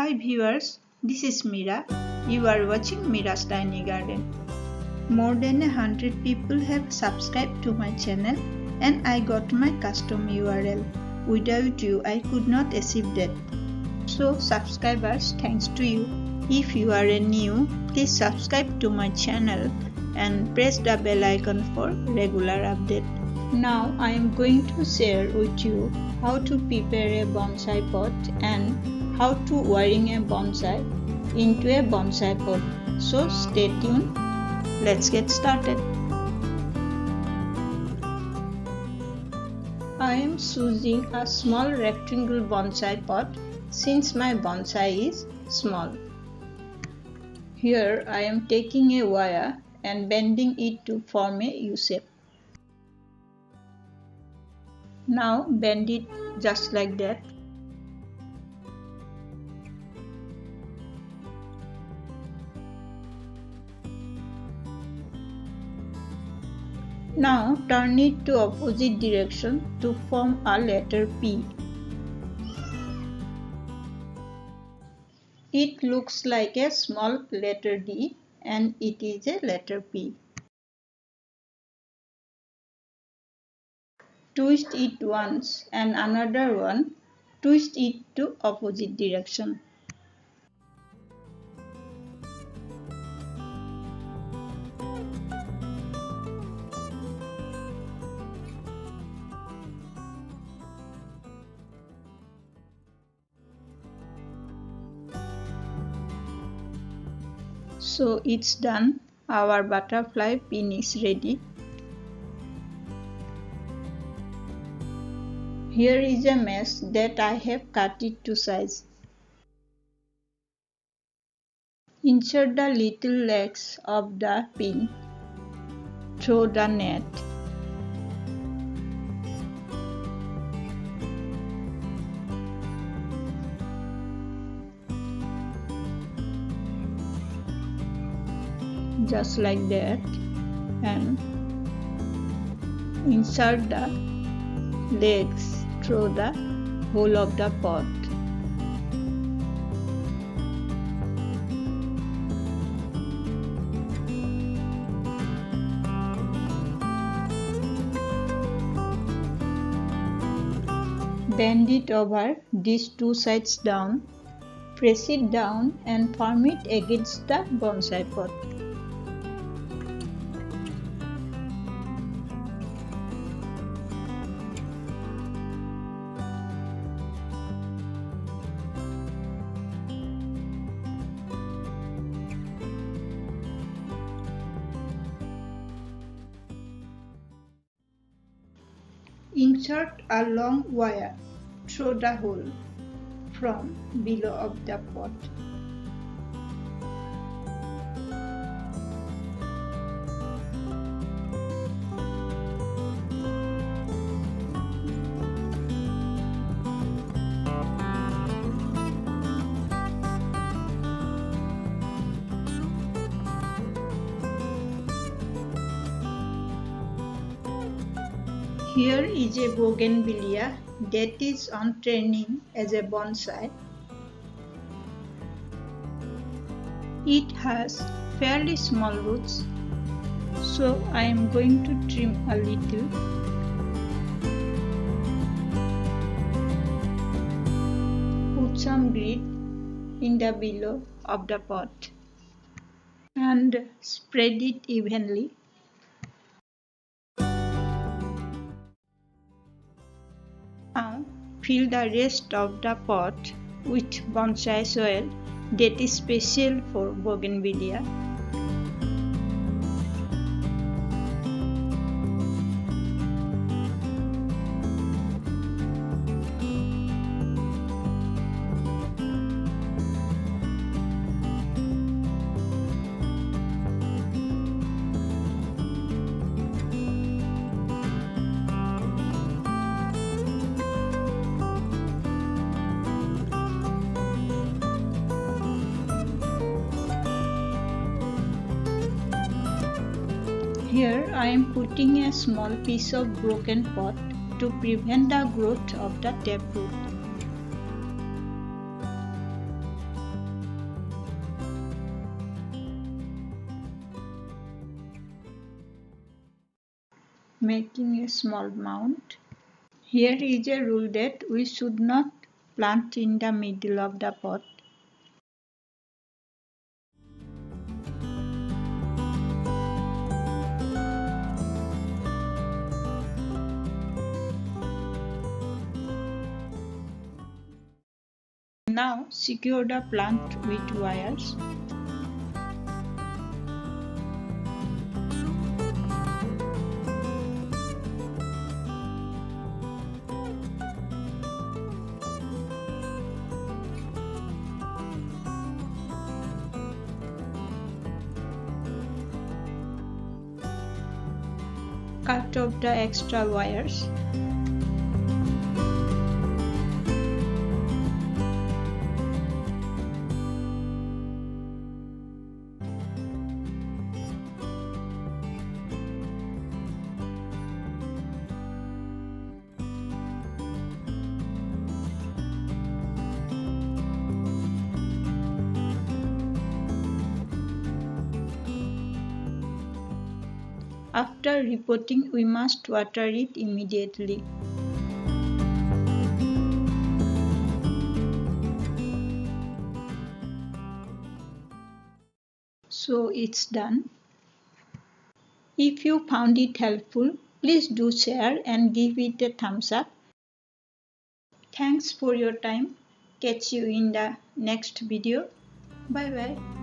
Hi viewers, this is Mira. You are watching Mira's Tiny Garden. More than 100 people have subscribed to my channel and I got my custom URL. Without you, I could not achieve that. So subscribers, thanks to you. If you are new, please subscribe to my channel and press the bell icon for regular update. Now I am going to share with you how to prepare a bonsai pot and how to wiring a bonsai into a bonsai pot. So stay tuned. Let's get started. I am choosing a small rectangle bonsai pot since my bonsai is small. Here I am taking a wire and bending it to form a U shape. Now bend it just like that. Now turn it to opposite direction to form a letter P. It looks like a small letter D and it is a letter P. Twist it once and another one, twist it to opposite direction. So it's done. Our butterfly pin is ready. Here is a mesh that I have cut it to size. Insert the little legs of the pin through the net. Just like that, and insert the legs through the hole of the pot. Bend it over these two sides down, press it down and form it against the bonsai pot. Insert a long wire through the hole from below of the pot. Here is a bougainvillea that is on training as a bonsai. It has fairly small roots, so I am going to trim a little. Put some grit in the below of the pot and spread it evenly. Now fill the rest of the pot with bonsai soil that is special for bougainvillea. Here I am putting a small piece of broken pot to prevent the growth of the taproot. making a small mound. Here is a rule that we should not plant in the middle of the pot. Now secure the plant with wires. Cut off the extra wires. After repotting, we must water it immediately. So it's done. If you found it helpful, please do share and give it a thumbs up. Thanks for your time. Catch you in the next video. Bye bye.